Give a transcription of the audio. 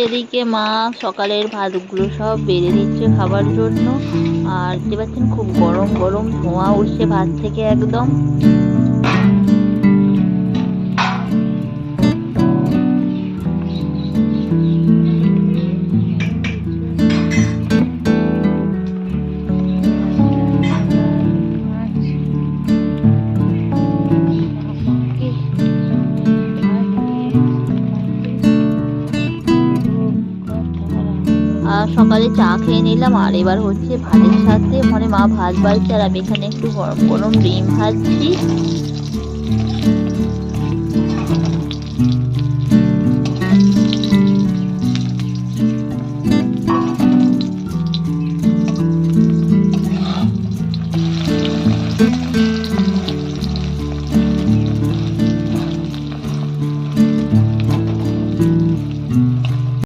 এদিকে মা সকালের ভাতগুলো সব বেড়ে দিচ্ছে খাবার জন্য। আর দেখতে পাচ্ছেন খুব গরম গরম ধোঁয়া উঠছে ভাত থেকে একদম। সকালে চা খেয়ে নিলাম, আর এবার হচ্ছে ভাতের সাথে মানে মা ভাত বাড়ছে আর আমি এখানে একটু গরম গরম ডিম ভাজছি।